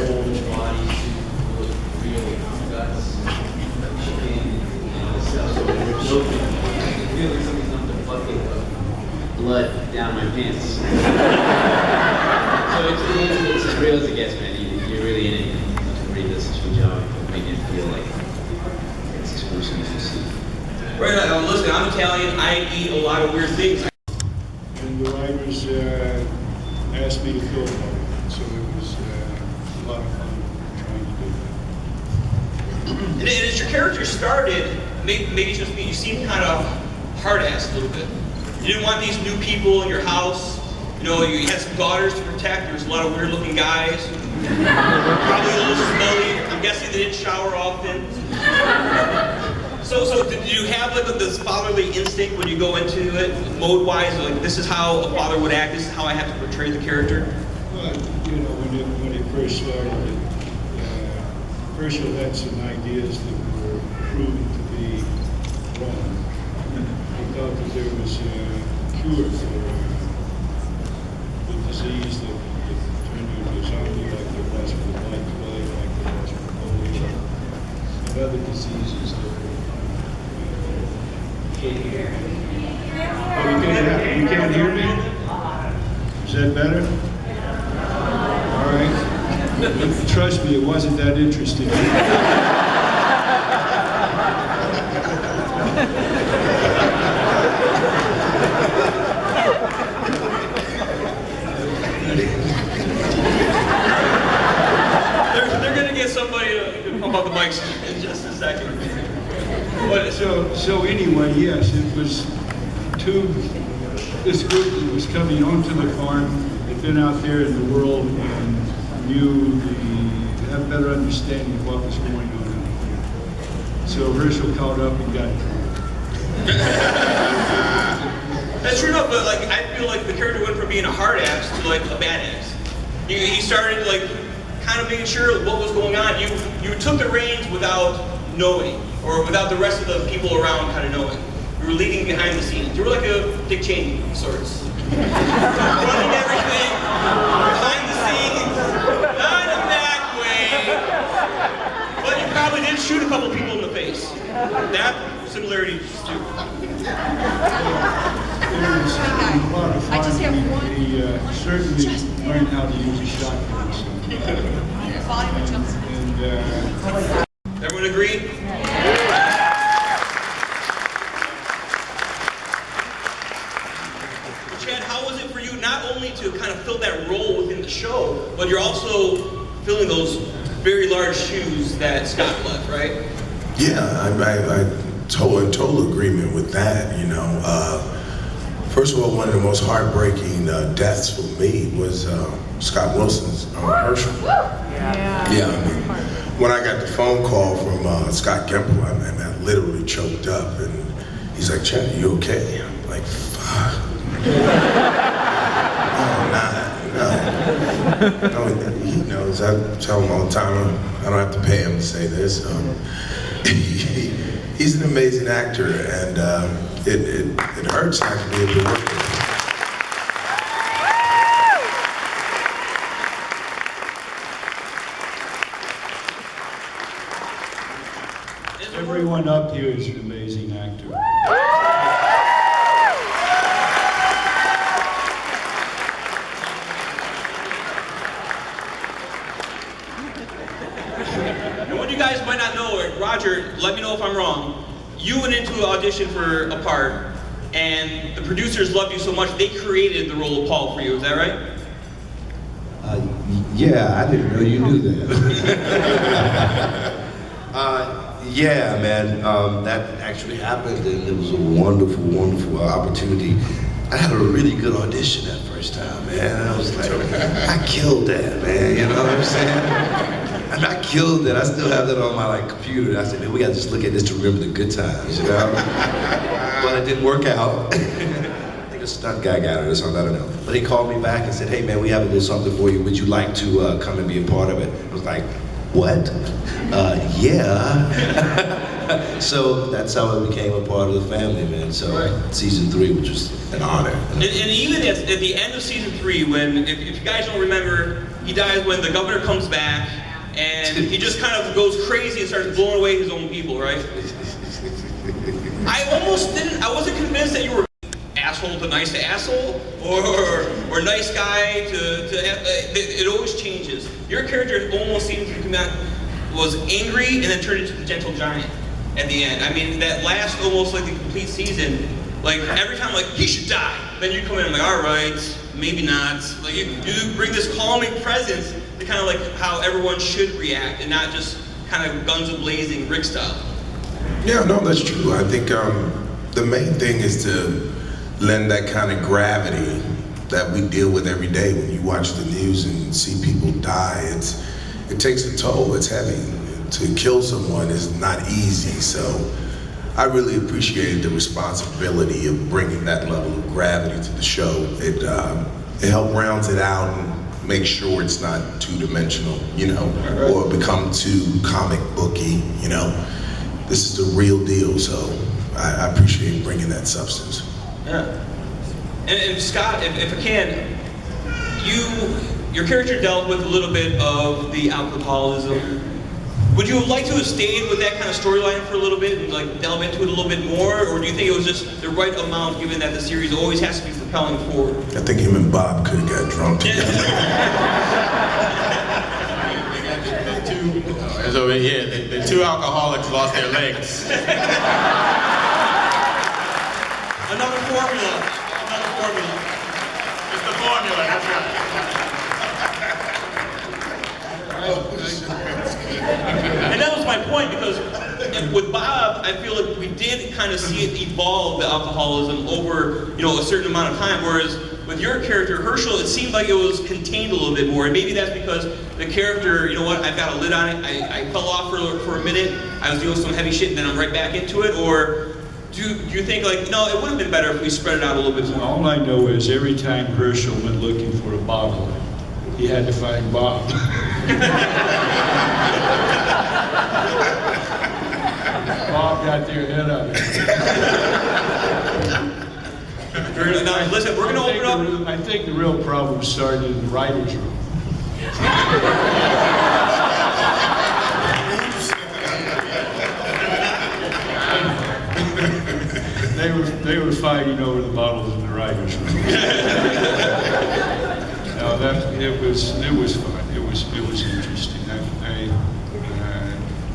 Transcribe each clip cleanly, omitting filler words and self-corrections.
full bodysuit with real guts, chicken, and stuff. So there's no feel like somebody's dumped a bucket of blood down my pants. So it's as real as it gets, man. You're really in it. Everybody does such a good job of making it feel like it's exclusive to see. Right, listen, I'm Italian. I eat a lot of weird things. And the writers asked me to film it, so it was a lot of fun trying to do that. And as your character started, maybe it's just me, you seemed kind of hard-ass a little bit. You didn't want these new people in your house. You know, you had some daughters to protect. There was a lot of weird-looking guys. Probably a little smelly. I'm guessing they didn't shower often. So did you have like this fatherly instinct when you go into it, mode-wise? Like, this is how a father would act. This is how I have to portray the character. Well, you know, when it first started, Herschel had some ideas that were proven to be wrong. He thought that there was a cure for the disease that turned you into a zombie, like there was for the Black Plague, like there was for polio, and other diseases that were. Oh, you can't hear me? Is that better? All right. Trust me, it wasn't that interesting. They're gonna get somebody to pump up the mics in just a second. But So anyway, yes, it was this group that was coming onto the farm, had been out there in the world and had a better understanding of what was going on out there. So Herschel caught up and got drunk. that's true enough, but like I feel like the character went from being a hard ass to like a bad ass. He started like kind of making sure what was going on. You took the reins without knowing, or without the rest of the people around kind of knowing. You were leading behind the scenes. You were like a Dick Cheney of sorts. Running everything, behind the scenes, not in a bad way. But you probably did shoot a couple people in the face. That similarity is too. I just have one. He certainly learned how to use a shotgun. And Everyone agree? Chad, how was it for you not only to kind of fill that role within the show, but you're also filling those very large shoes that Scott left, right? Yeah, I total agreement with that, you know. First of all, one of the most heartbreaking deaths for me was Scott Wilson's Herschel. Yeah, I mean, when I got the phone call from Scott Gimple, I literally choked up, and he's like, "Chad, are you okay?" I'm like, "Fuck." No, he knows. I tell him all the time, I don't have to pay him to say this. He's an amazing actor, and it hurts not to be able to work with him. everyone up here is an amazing actor. And what you guys might not know, Roger, let me know if I'm wrong. You went into an audition for a part, and the producers loved you so much, they created the role of Paul for you, is that right? Yeah, I didn't know you knew that. Yeah, man, that actually happened, and it was a wonderful, wonderful opportunity. I had a really good audition that first time, man. I was like, I killed that, man, you know what I'm saying? And I killed that. I still have that on my computer. I said, man, we gotta just look at this to remember the good times, you know? But it didn't work out. I think a stunt guy got it or something, I don't know. But he called me back and said, hey man, we have a little something for you. Would you like to come and be a part of it? I was like, what? Yeah. So that's how I became a part of the family, man. So season 3, which was an honor. And even at the end of season 3, when, if you guys don't remember, he dies when the governor comes back, and he just kind of goes crazy and starts blowing away his own people, right? I wasn't convinced that you were asshole to nice to asshole, or nice guy to it always changes. Your character almost seems to come out, was angry and then turned into the gentle giant at the end. I mean, that last almost like the complete season, like every time like, he should die, then you come in and like, all right, maybe not. Like you bring this calming presence to kind of like how everyone should react and not just kind of guns a-blazing Rick style. Yeah, no, that's true. I think the main thing is to lend that kind of gravity that we deal with every day. When you watch the news and see people die, it takes a toll. It's heavy. To kill someone is not easy. So I really appreciated the responsibility of bringing that level of gravity to the show. It helped rounds it out and make sure it's not two-dimensional, you know, or become too comic booky, you know. This is the real deal, so I appreciate bringing that substance. Yeah. And Scott, if I can, your character dealt with a little bit of the alcoholism. Would you like to have stayed with that kind of storyline for a little bit and like delve into it a little bit more, or do you think it was just the right amount, given that the series always has to be propelling forward? I think him and Bob could have got drunk together. So yeah, the two alcoholics lost their legs. Another formula. It's the formula, that's right. And that was my point, because with Bob, I feel like we did kind of see it evolve, the alcoholism, over, you know, a certain amount of time, whereas with your character, Herschel, it seemed like it was contained a little bit more, and maybe that's because the character, you know what, I've got a lid on it, I fell off for a minute, I was doing some heavy shit, and then I'm right back into it, or do you think, like, no, it would have been better if we spread it out a little bit more? All I know is every time Herschel went looking for a bottle, he had to find Bob. Bob got there ahead of it. Now, listen, we're going to open up. I think the real problem started in the writer's room. They were fighting over the bottles in the writer's room. No, it was fun. It was interesting. I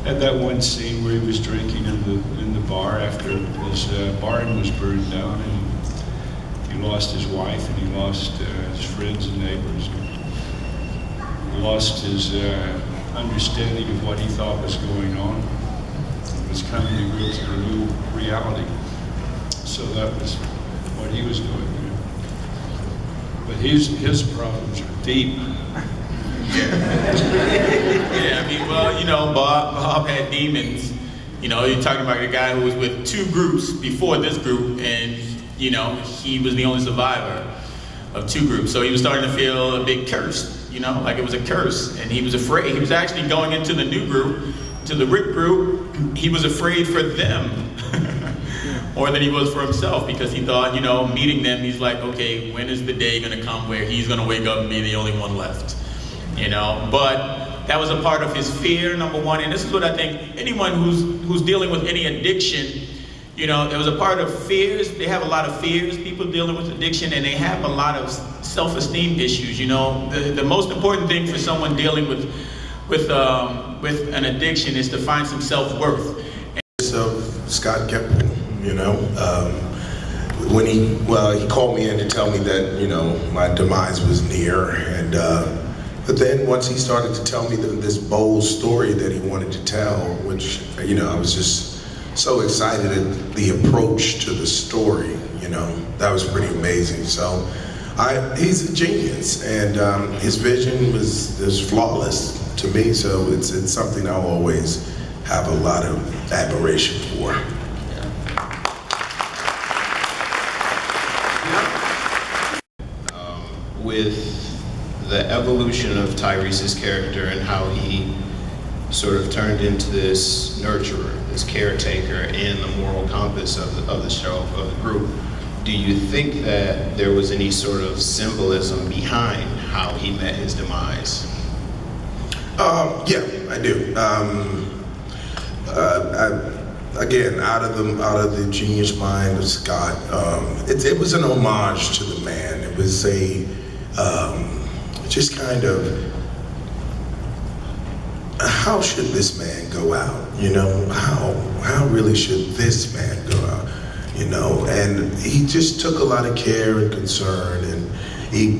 had that one scene where he was drinking in the bar after his barn was burned down, and he lost his wife, and he lost his friends and neighbors. He lost his understanding of what he thought was going on. It was coming into a new reality. So that was what he was doing. But his problems are deep. Yeah, I mean, well, you know, Bob had demons. You know, you're talking about a guy who was with two groups before this group, and, you know, he was the only survivor of two groups. So he was starting to feel a bit cursed, you know, like it was a curse. And he was afraid. He was actually going into the new group, to the Rick group. He was afraid for them more than he was for himself, because he thought, you know, meeting them, he's like, okay, when is the day going to come where he's going to wake up and be the only one left? You know, but that was a part of his fear, number one. And this is what I think anyone who's dealing with any addiction, you know, there was a part of fears. They have a lot of fears, people dealing with addiction, and they have a lot of self-esteem issues. You know, the most important thing for someone dealing with an addiction is to find some self-worth. So Scott Kemple, you know, when he called me in to tell me that, you know, my demise was near, and but then once he started to tell me this bold story that he wanted to tell, which, you know, I was just so excited at the approach to the story, you know, that was pretty amazing. So he's a genius, and his vision was flawless to me, so it's something I'll always have a lot of admiration for. With the evolution of Tyrese's character and how he sort of turned into this nurturer, this caretaker, and the moral compass of the show, of the group. Do you think that there was any sort of symbolism behind how he met his demise? Yeah, I do. Again, out of the genius mind of Scott, it was an homage to the man. It was a just kind of, how should this man go out? You know, how really should this man go out? You know, and he just took a lot of care and concern, and he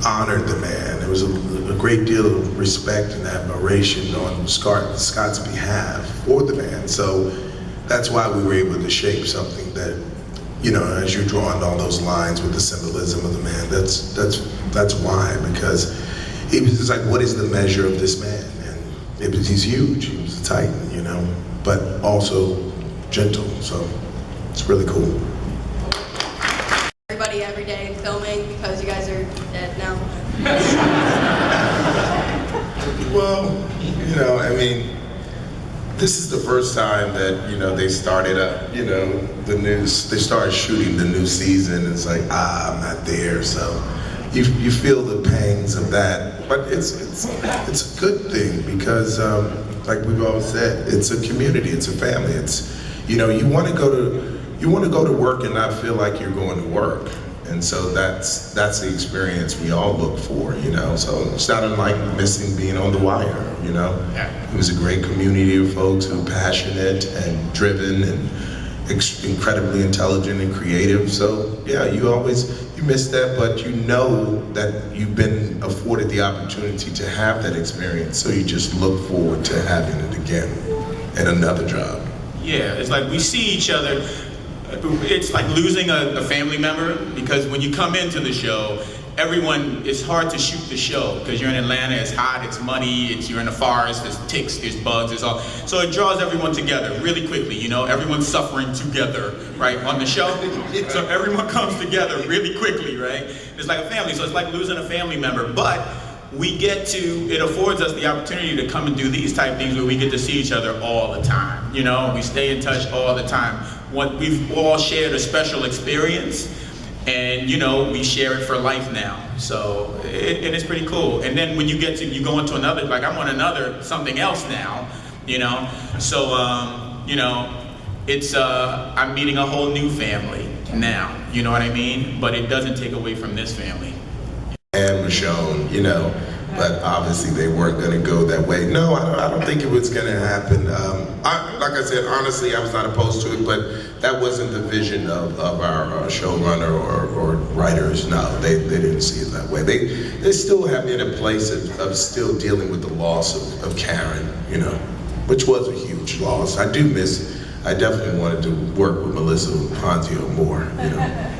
honored the man. There was a great deal of respect and admiration on Scott's behalf for the man. So that's why we were able to shape something that, you know, as you're drawing all those lines with the symbolism of the man, that's why, because he was just like, what is the measure of this man? And he's huge. He was a titan, you know, but also gentle. So it's really cool. Everybody every day filming because you guys are dead now. Well, you know, I mean, this is the first time that, you know, they started up, you know, they started shooting the new season. It's like, I'm not there. So you feel the pangs of that, but it's a good thing because, like we've always said, it's a community, it's a family. It's, you know, you want to go to work and not feel like you're going to work. And so that's the experience we all look for, you know. So it's not unlike missing being on The Wire, you know. Yeah. It was a great community of folks who are passionate and driven and incredibly intelligent and creative. So yeah, you miss that, but you know that you've been afforded the opportunity to have that experience. So you just look forward to having it again in another job. Yeah, it's like we see each other. It's like losing a family member, because when you come into the show, it's hard to shoot the show because you're in Atlanta, it's hot, it's muddy, you're in the forest, there's ticks, there's bugs, there's all. So it draws everyone together really quickly, you know, everyone's suffering together, right, on the show. So everyone comes together really quickly, right? It's like a family, so it's like losing a family member, but it affords us the opportunity to come and do these type things where we get to see each other all the time, you know, we stay in touch all the time. We've all shared a special experience, and you know, we share it for life now. So it's pretty cool. And then when you go into another, like I'm on something else now, you know. So you know, it's I'm meeting a whole new family now. You know what I mean? But it doesn't take away from this family. And Michonne, you know, but obviously they weren't going to go that way. No, I don't think it was going to happen. Like I said, honestly, I was not opposed to it, but that wasn't the vision of our showrunner or writers. No, they didn't see it that way. They still have in a place of still dealing with the loss of Karen, you know, which was a huge loss. I definitely wanted to work with Melissa Ponzio more, you know.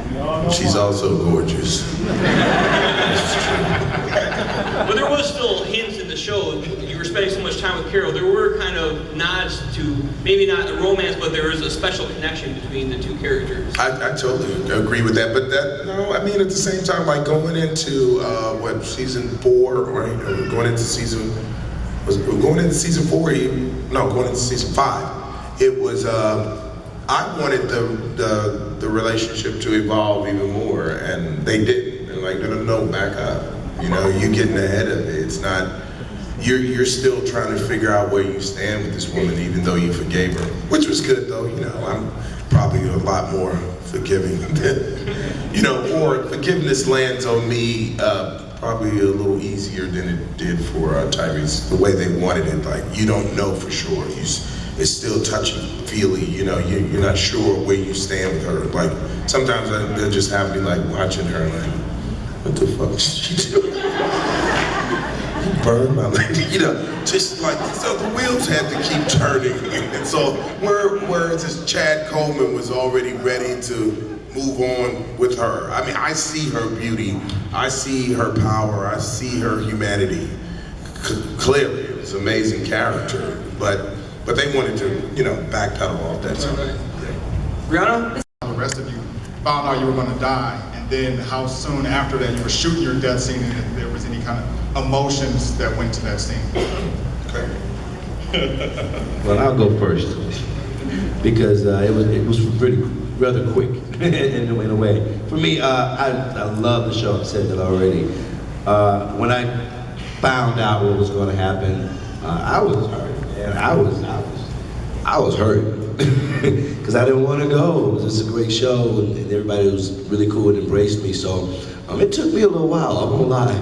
She's also gorgeous. But there was still hints in the show. You were spending so much time with Carol. There were kind of nods to maybe not a romance, but there was a special connection between the two characters. I totally agree with that. But I mean, at the same time, like going into season 4, right? Or going into season 5. It was I wanted the relationship to evolve even more, and they didn't. They're like, no, back up. You know, you're getting ahead of it. It's not. You're still trying to figure out where you stand with this woman, even though you forgave her, which was good though. You know, I'm probably a lot more forgiving than, you know, or forgiveness lands on me probably a little easier than it did for Tyrese. The way they wanted it, like you don't know for sure. It's still touchy-feely, you know, you're not sure where you stand with her. Like, sometimes I just have to be like watching her like, what the fuck is she doing? You burned my leg, you know, just like, so the wheels had to keep turning. And so, whereas Chad Coleman was already ready to move on with her. I mean, I see her beauty, I see her power, I see her humanity. Clearly, it was an amazing character, but they wanted to, you know, backpedal off that. Brianna? The rest of you found out you were going to die, and and then how soon after that you were shooting your death scene, and if there was any kind of emotions that went to that scene. Okay. Well, I'll go first because it was really rather quick in a way. For me, I love the show. I've said that already. When I found out what was going to happen, I was hurt, man. I was hurt because I didn't want to go. It was just a great show, and everybody was really cool and embraced me. So it took me a little while. I won't lie.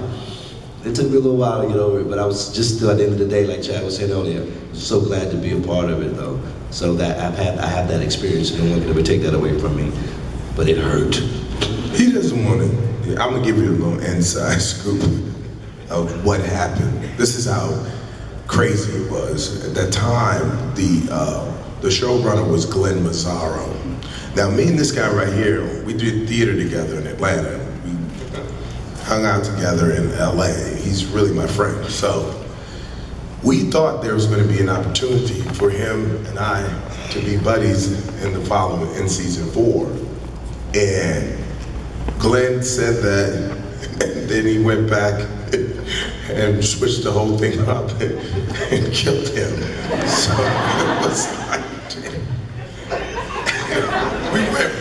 It took me a little while to get over it, but I was just still at the end of the day, like Chad was saying earlier, so glad to be a part of it, though. So that I have that experience, and no one can ever take that away from me. But it hurt. He doesn't want to. I'm gonna give you a little inside scoop of what happened. This is how crazy it was. At that time, the showrunner was Glenn Mazzaro. Now, me and this guy right here, we did theater together in Atlanta. We hung out together in LA. He's really my friend. So we thought there was going to be an opportunity for him and I to be buddies in season 4. And Glenn said that, and then he went back and switched the whole thing up and killed him. So it was like,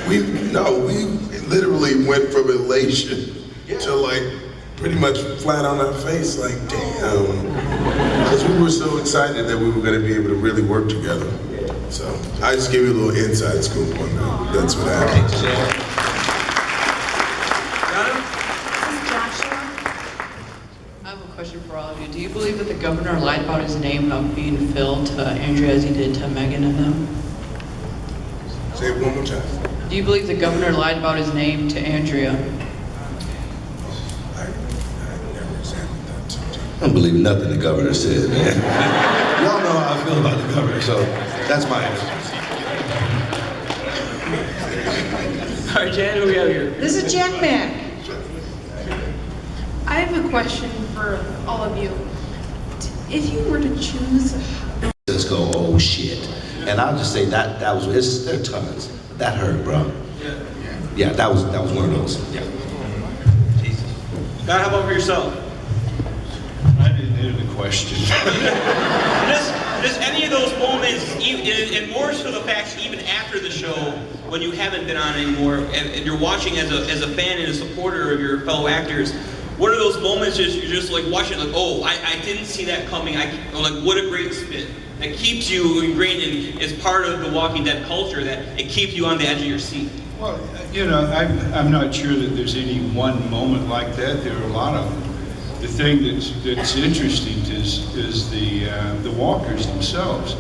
we literally went from elation to like pretty much flat on our face, like damn. Because we were so excited that we were going to be able to really work together. So I just gave you a little inside scoop on that. That's what happened. I have a question for all of you. Do you believe that the governor lied about his name not being Phil to Andrea as he did to Megan and them? Say it one more time. Do you believe the governor lied about his name to Andrea? I don't believe nothing the governor said, man. Y'all know how I feel about the governor, so that's my answer. All right, Jan, who we have here? This is Jack Mack. I have a question for all of you. If you were to choose... Let's go, oh shit. And I'll just say there are tons. That hurt, bro. Yeah, that was one of those. Yeah. Jesus. God, how about for yourself? I didn't hear the question. Does any of those moments, and more so the fact even after the show, when you haven't been on anymore, and you're watching as a fan and a supporter of your fellow actors, what are those moments you're just like watching, like, oh, I didn't see that coming, like, what a great spin. That keeps you ingrained in, as part of the Walking Dead culture, that it keeps you on the edge of your seat. Well, I'm not sure that there's any one moment like that. There are a lot of them. The thing that's interesting is the walkers themselves.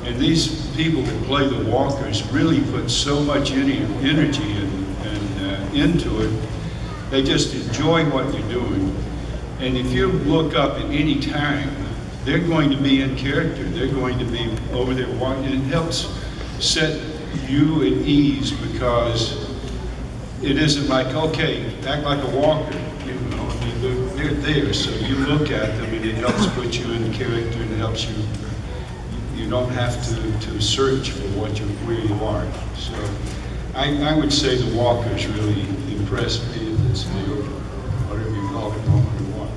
And these people that play the walkers really put so much energy and into it. They just enjoy what you're doing. And if you look up at any time, they're going to be in character. They're going to be over there walking. It helps set you at ease because it isn't like, okay, act like a walker. You know, they're there, so you look at them and it helps put you in character and it helps you. You don't have to search for where you are. So I would say the walkers really impressed me in this field, whatever you call it, moment or what.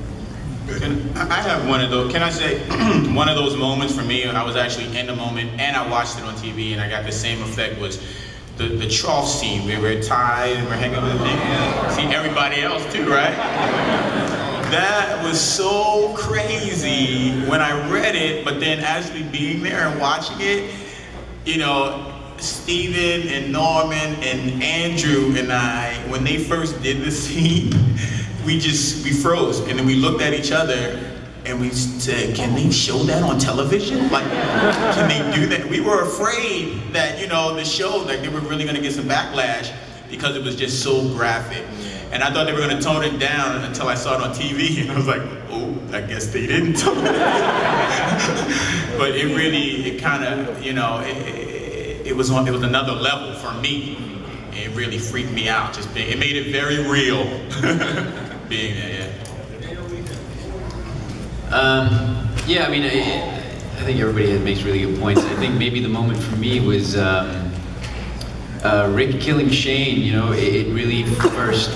I have one of those, can I say, one of those moments for me, I was actually in the moment and I watched it on TV and I got the same effect, was the trough scene where we're tied and we're hanging with the thing. See everybody else too, right? That was so crazy when I read it, but then actually being there and watching it, you know, Steven and Norman and Andrew and I, when they first did the scene, we froze, and then we looked at each other and we said, can they show that on television? Like, can they do that? We were afraid that, you know, the show, like they were really gonna get some backlash because it was just so graphic. And I thought they were gonna tone it down until I saw it on TV, and I was like, oh, I guess they didn't tone it down. But it kind of, you know, it was another level for me. It really freaked me out. It made it very real being there. Yeah. Yeah, I mean, I think everybody makes really good points. I think maybe the moment for me was Rick killing Shane, you know, it really first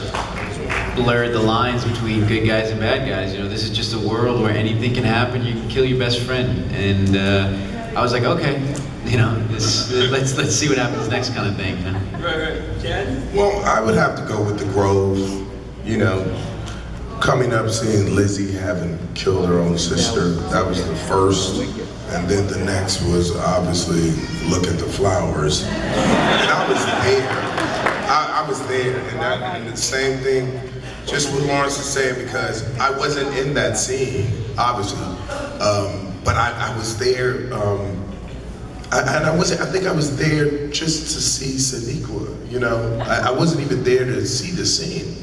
blurred the lines between good guys and bad guys. You know, this is just a world where anything can happen. You can kill your best friend, and I was like, okay, you know, let's see what happens next, kind of thing. Man. Right. Chad? Well, I would have to go with the Grove. You know, coming up seeing Lizzie having killed her own sister, that was the first. And then the next was obviously Look at the Flowers. And I was there. I was there. And the same thing, just what Lawrence is saying, because I wasn't in that scene, obviously. But I was there. I think I was there just to see Sonequa, you know? I wasn't even there to see the scene,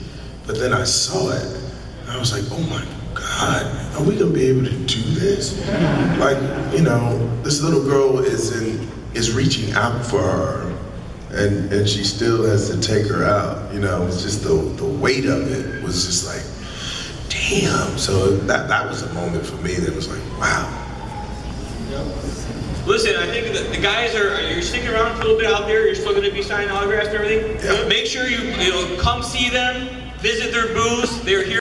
but then I saw it, and I was like, oh my God, are we gonna be able to do this? Like, you know, this little girl is reaching out for her, and she still has to take her out, you know? It's just the weight of it was just like, damn. So that was a moment for me that was like, wow. Listen, I think that the guys you're sticking around for a little bit out there. You're still going to be signing autographs and everything. Yeah. Make sure you come see them, visit their booths. They're here